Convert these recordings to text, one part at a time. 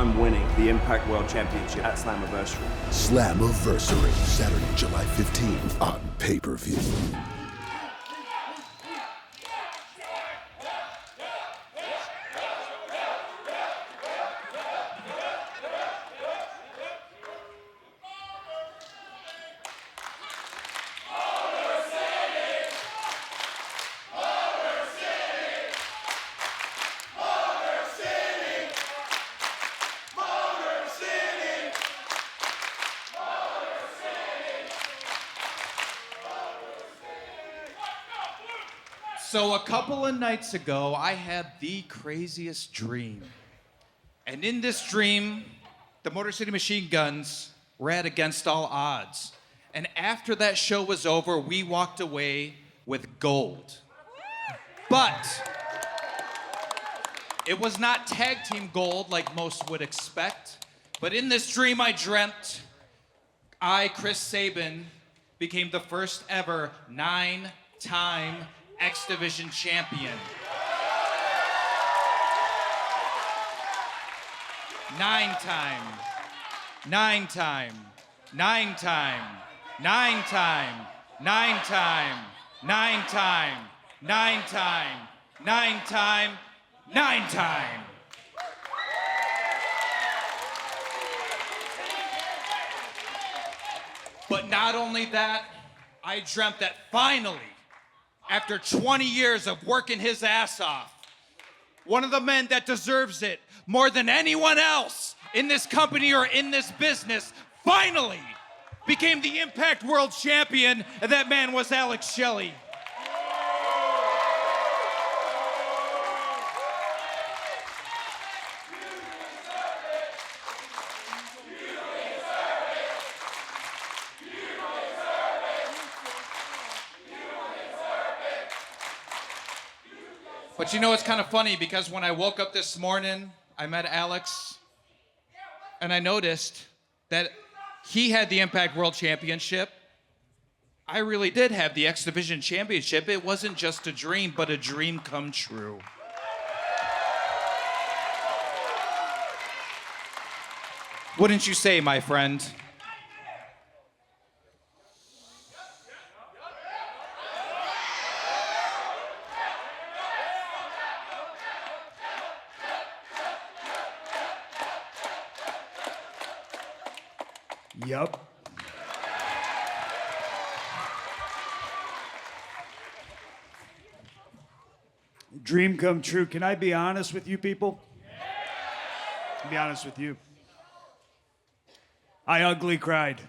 time winning the Impact World Championship at Slammiversary. Slammiversary, Saturday, July 15th on pay-per-view. So a couple of nights ago, I had the craziest dream. And in this dream, the Motor City Machine Guns were at against all odds. And after that show was over, we walked away with gold. But it was not tag team gold like most would expect. But in this dream I dreamt, I, Chris Sabin, became the first ever 9-time X Division champion. 9-time, 9-time, 9-time, 9-time, 9-time, 9-time, 9-time, 9-time, 9-time. But not only that, I dreamt that finally, after 20 years of working his ass off, one of the men that deserves it more than anyone else in this company or in this business finally became the Impact World Champion, and that man was Alex Shelley. But you know, it's kind of funny because when I woke up this morning, I met Alex, and I noticed that he had the Impact World Championship. I really did have the X Division Championship. It wasn't just a dream, but a dream come true. Wouldn't you say, my friend? Yup. Dream come true. Can I be honest with you people? I'll be honest with you. I ugly cried.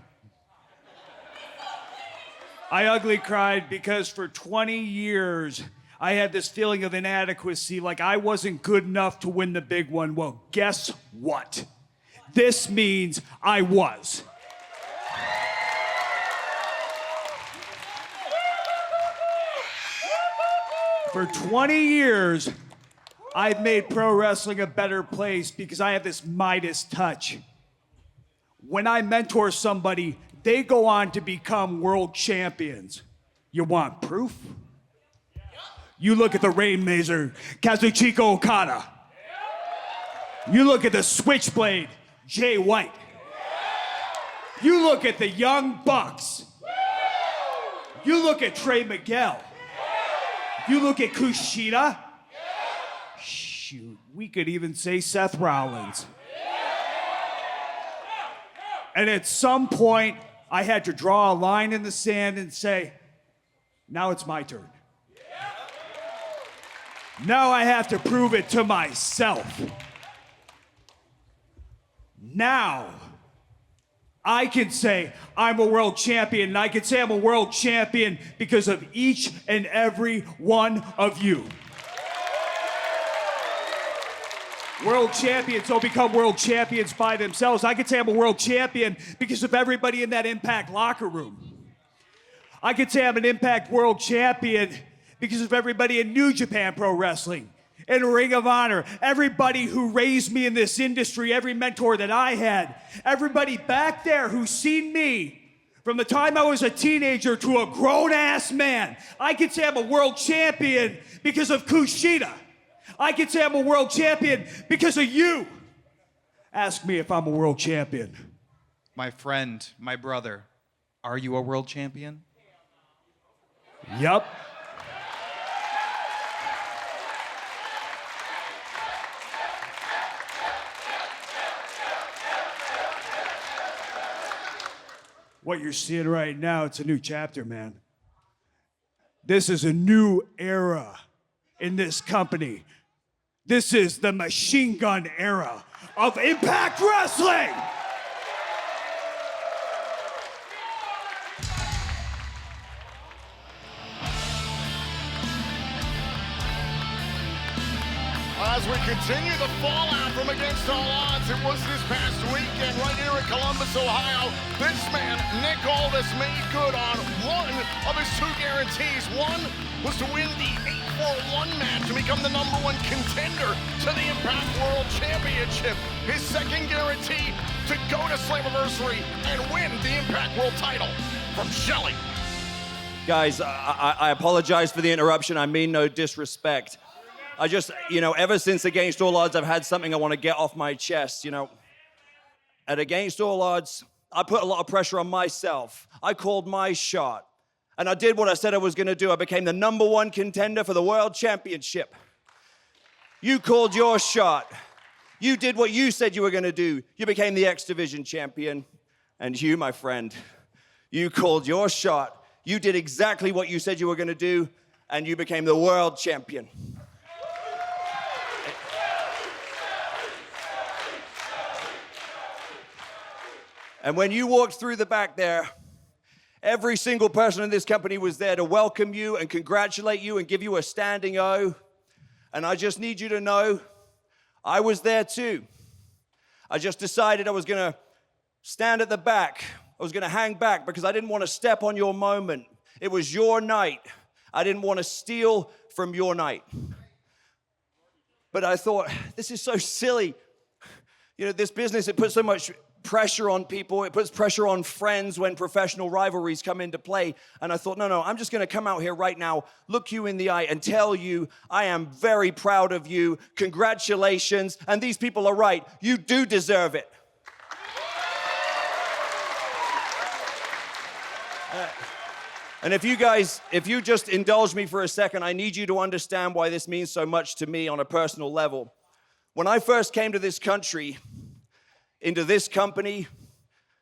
I ugly cried because for 20 years, I had this feeling of inadequacy, like I wasn't good enough to win the big one. Well, guess what? This means I was. For 20 years, I've made pro wrestling a better place because I have this Midas touch. When I mentor somebody, they go on to become world champions. You want proof? You look at the Rainmaker, Kazuchika Okada. You look at the Switchblade, Jay White. You look at the Young Bucks. You look at Trey Miguel. You look at Kushida. Shoot, we could even say Seth Rollins. And at some point, I had to draw a line in the sand and say, now it's my turn. Now I have to prove it to myself. Now, I can say I'm a world champion, and I can say I'm a world champion because of each and every one of you. World champions don't become world champions by themselves. I can say I'm a world champion because of everybody in that Impact locker room. I can say I'm an Impact world champion because of everybody in New Japan Pro Wrestling, in Ring of Honor, everybody who raised me in this industry, every mentor that I had, everybody back there who's seen me from the time I was a teenager to a grown-ass man. I can say I'm a world champion because of Kushida. I can say I'm a world champion because of you. Ask me if I'm a world champion. My friend, my brother, are you a world champion? Yup. What you're seeing right now, it's a new chapter, man. This is a new era in this company. This is the machine gun era of Impact Wrestling! As we continue the fallout from Against All Odds, it was this past weekend right here in Columbus, Ohio. This man, Nick Aldis, made good on one of his two guarantees. One was to win the 8-4-1 match to become the #1 contender to the Impact World Championship. His second guarantee to go to Slammiversary and win the Impact World title from Shelley. Guys, I apologize for the interruption. I mean no disrespect. I just, ever since Against All Odds, I've had something I want to get off my chest, At Against All Odds, I put a lot of pressure on myself. I called my shot. And I did what I said I was going to do. I became the #1 contender for the World Championship. You called your shot. You did what you said you were going to do. You became the X Division champion. And you, my friend, you called your shot. You did exactly what you said you were going to do. And you became the world champion. And when you walked through the back there, every single person in this company was there to welcome you and congratulate you and give you a standing O. And I just need you to know, I was there too. I just decided I was going to stand at the back. I was going to hang back because I didn't want to step on your moment. It was your night. I didn't want to steal from your night. But I thought, this is so silly. This business, it puts so much pressure on people. It puts pressure on friends when professional rivalries come into play. And I thought, no, I'm just going to come out here right now, look you in the eye and tell you I am very proud of you. Congratulations. And these people are right. You do deserve it. And if you just indulge me for a second, I need you to understand why this means so much to me on a personal level. When I first came to this country, into this company,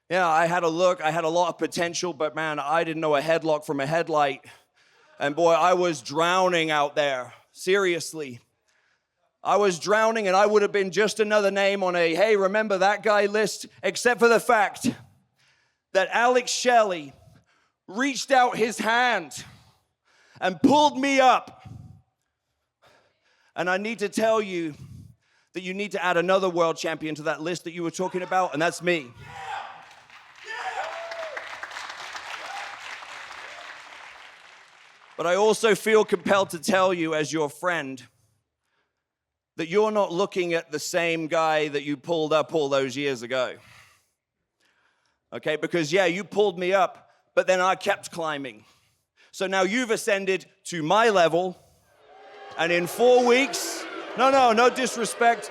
I had a look, I had a lot of potential, but man, I didn't know a headlock from a headlight. And boy, I was drowning out there, seriously. I was drowning and I would have been just another name on a, hey, remember that guy list, except for the fact that Alex Shelley reached out his hand and pulled me up. And I need to tell you that you need to add another world champion to that list that you were talking about, and that's me. But I also feel compelled to tell you as your friend that you're not looking at the same guy that you pulled up all those years ago. Okay, because you pulled me up, but then I kept climbing. So now you've ascended to my level, and in 4 weeks, no disrespect.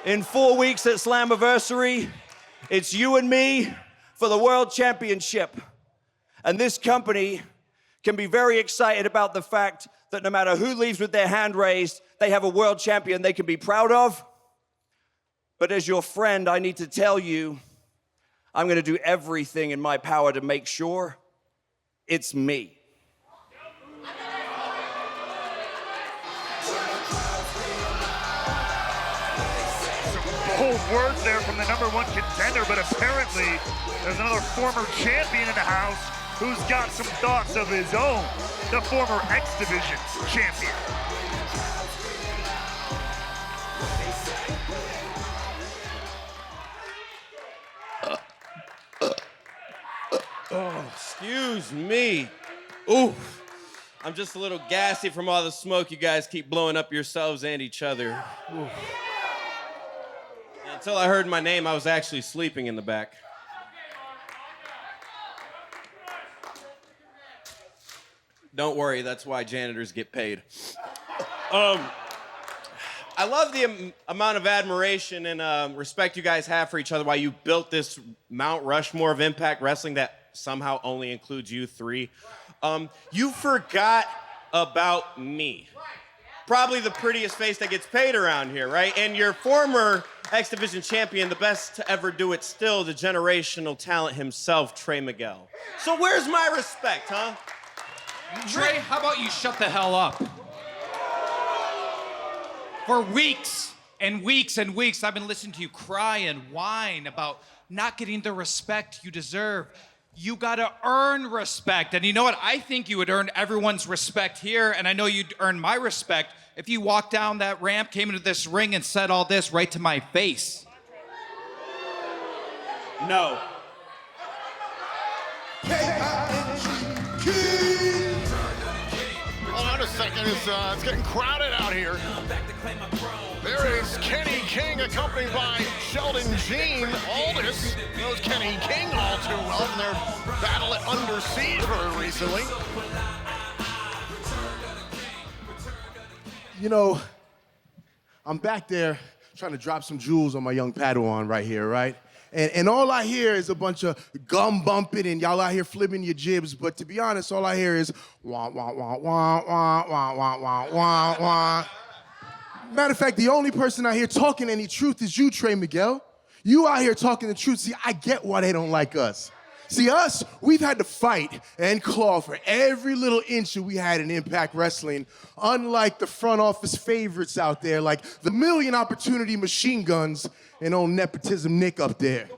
In 4 weeks at Slammiversary, it's you and me for the World Championship. And this company can be very excited about the fact that no matter who leaves with their hand raised, they have a world champion they can be proud of. But as your friend, I need to tell you, I'm going to do everything in my power to make sure it's me. Bold words there from the #1 contender, but apparently there's another former champion in the house who's got some thoughts of his own, the former X Division champion. Oh, excuse me. Ooh, I'm just a little gassy from all the smoke you guys keep blowing up yourselves and each other. Ooh. Until I heard my name, I was actually sleeping in the back. Don't worry, that's why janitors get paid. I love the amount of admiration and respect you guys have for each other while you built this Mount Rushmore of Impact Wrestling that somehow only includes you three. You forgot about me. Probably the prettiest face that gets paid around here, right? And your former X Division champion, the best to ever do it still, the generational talent himself, Trey Miguel. So where's my respect, huh? Trey, how about you shut the hell up? For weeks and weeks and weeks, I've been listening to you cry and whine about not getting the respect you deserve. You gotta earn respect. And you know what? I think you would earn everyone's respect here, and I know you'd earn my respect if you walked down that ramp, came into this ring, and said all this right to my face. No. Hold on a second, it's getting crowded out here. There is Kenny King accompanied by Sheldon Jean. Aldis knows Kenny King all too well from their battle at Under Siege very recently. You know, I'm back there trying to drop some jewels on my young Padawan right here, right? And all I hear is a bunch of gum bumping and y'all out here flipping your jibs, but to be honest, all I hear is wah, wah, wah, wah, wah, wah, wah, wah, wah, wah. Matter of fact, the only person out here talking any truth is you, Trey Miguel. You out here talking the truth. See, I get why they don't like us. See, us, we've had to fight and claw for every little inch that we had in Impact Wrestling, unlike the front office favorites out there, like the Million Opportunity Machine Guns and old Nepotism Nick up there.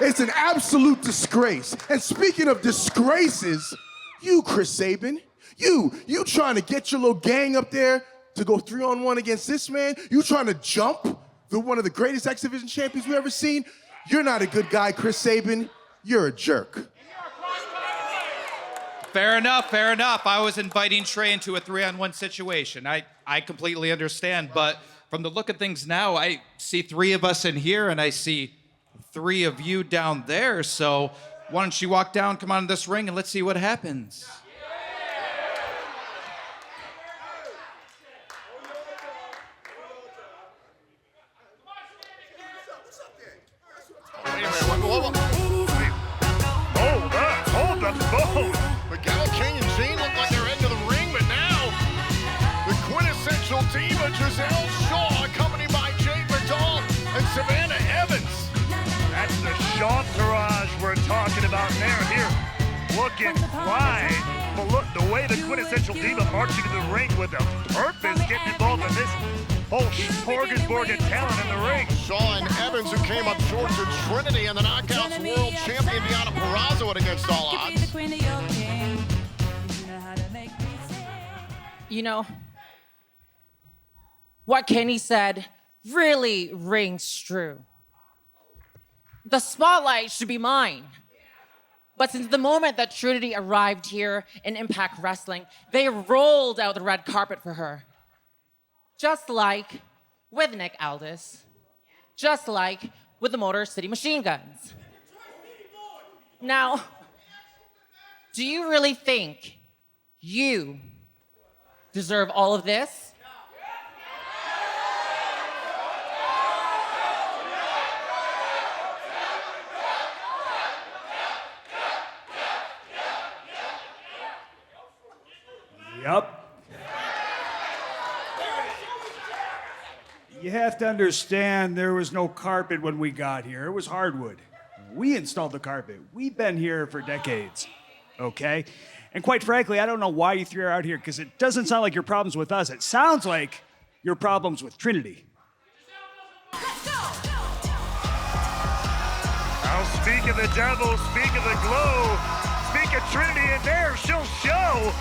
It's an absolute disgrace. And speaking of disgraces, you, Chris Sabin, you trying to get your little gang up there to go 3-on-1 against this man? You trying to jump one of the greatest X Division champions we've ever seen? You're not a good guy, Chris Sabin. You're a jerk. Fair enough, fair enough. I was inviting Trey into a 3-on-1 situation. I completely understand, but from the look of things now, I see 3 of us in here and I see 3 of you down there. So why don't you walk down, come on this ring, and let's see what happens. Wait a minute, Hold the phone. Miguel, King, and Jean look like they're heading to the ring, but now the quintessential diva Giselle Shaw, accompanied by Jade Vidal and Savannah Evans. That's the Chantourage we're talking about there. Here, looking fine. But look, the way the quintessential diva marching to the ring with a purpose, getting involved in this whole smorgasbord of talent in the ring. Shaw and Evans, who came up short to Trinity, and the Knockouts World Champion Deonna Purrazzo at against all odds. You know, what Kenny said really rings true. The spotlight should be mine. But since the moment that Trinity arrived here in Impact Wrestling, they rolled out the red carpet for her. Just like with Nick Aldis. Just like with the Motor City Machine Guns. Now, do you really think you deserve all of this? Yup. You have to understand there was no carpet when we got here. It was hardwood. We installed the carpet. We've been here for decades, okay? And quite frankly, I don't know why you threw her out here, because it doesn't sound like your problems with us. It sounds like your problems with Trinity. Now speak of the devil, speak of the glow, speak of Trinity, and there she'll show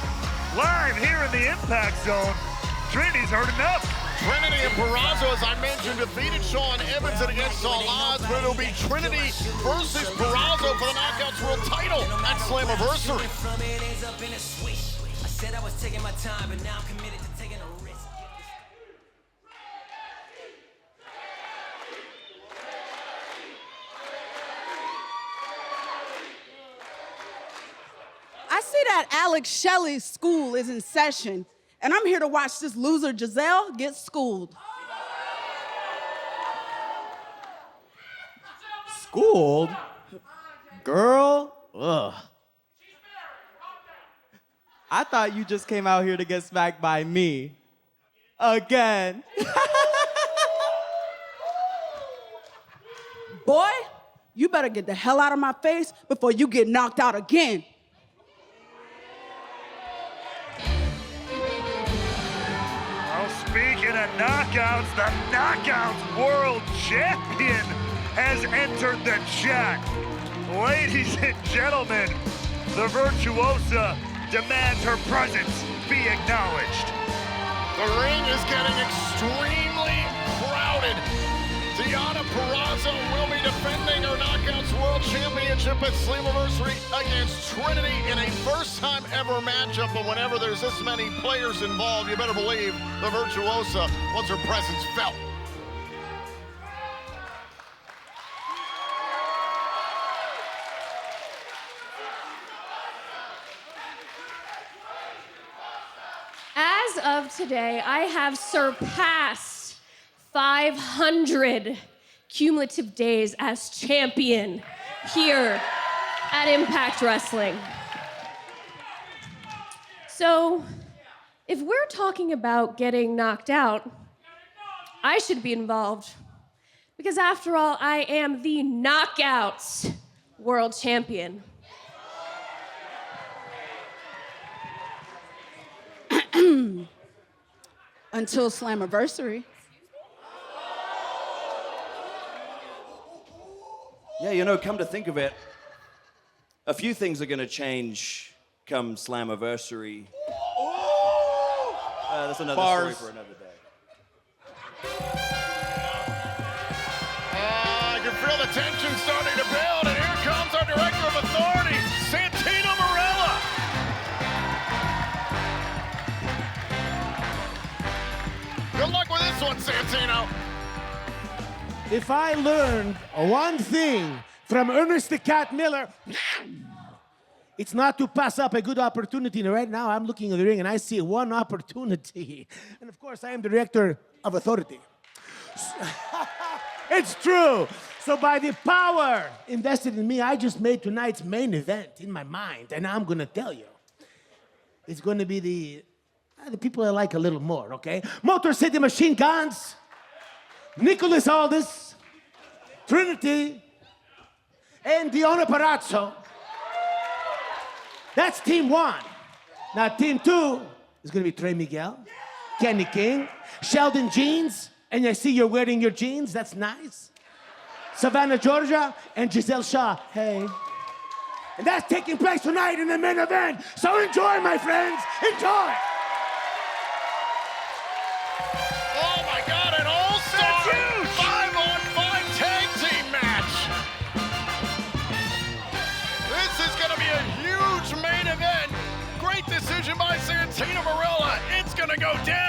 live here in the Impact Zone. Trinity's heard enough. Trinity and Purrazzo, as I mentioned, defeated Shaw and Evans at against all odds, but it'll be Trinity versus Purrazzo for the Knockouts World title at Slammiversary. I see that Alex Shelley's school is in session, And I'm here to watch this loser Giselle get schooled. Schooled? Girl? Ugh. I thought you just came out here to get smacked by me. Again. Boy, you better get the hell out of my face before you get knocked out again. Well, speaking of knockouts, the Knockouts World Champion has entered the chat. Ladies and gentlemen, the virtuosa demands her presence be acknowledged. The ring is getting extremely crowded. Deonna Purrazzo will be defending her Knockouts World Championship at Slammiversary against Trinity in a first-time ever matchup. But whenever there's this many players involved, you better believe the virtuosa wants her presence felt. As of today, I have surpassed 500 cumulative days as champion here at Impact Wrestling. So, if we're talking about getting knocked out, I should be involved. Because after all, I am the Knockouts World Champion. Until Slammiversary. Yeah, you know, come to think of it, a few things are going to change come Slammiversary. That's another story for another day. I can feel the tension starting to build, and here comes our Director of Authority, Santino Marella. Good luck with this one, Santino. If I learned one thing from Ernest the Cat Miller, it's not to pass up a good opportunity. And right now, I'm looking at the ring and I see one opportunity. And of course, I am the Director of Authority. It's true. So by the power invested in me, I just made tonight's main event in my mind. And I'm going to tell you, it's going to be the people I like a little more, okay? Motor City Machine Guns, Nicholas Aldis, Trinity, and Deonna Purrazzo. That's team one. Now team two is gonna be Trey Miguel, Kenny King, Sheldon Jeans, and I see you're wearing your jeans, that's nice. Savannah Georgia and Giselle Shaw, hey. And that's taking place tonight in the main event. So enjoy, my friends, enjoy. Oh my God, an all-star 5-on-5 tag team match. This is gonna be a huge main event. Great decision by Santino Marella. It's gonna go down.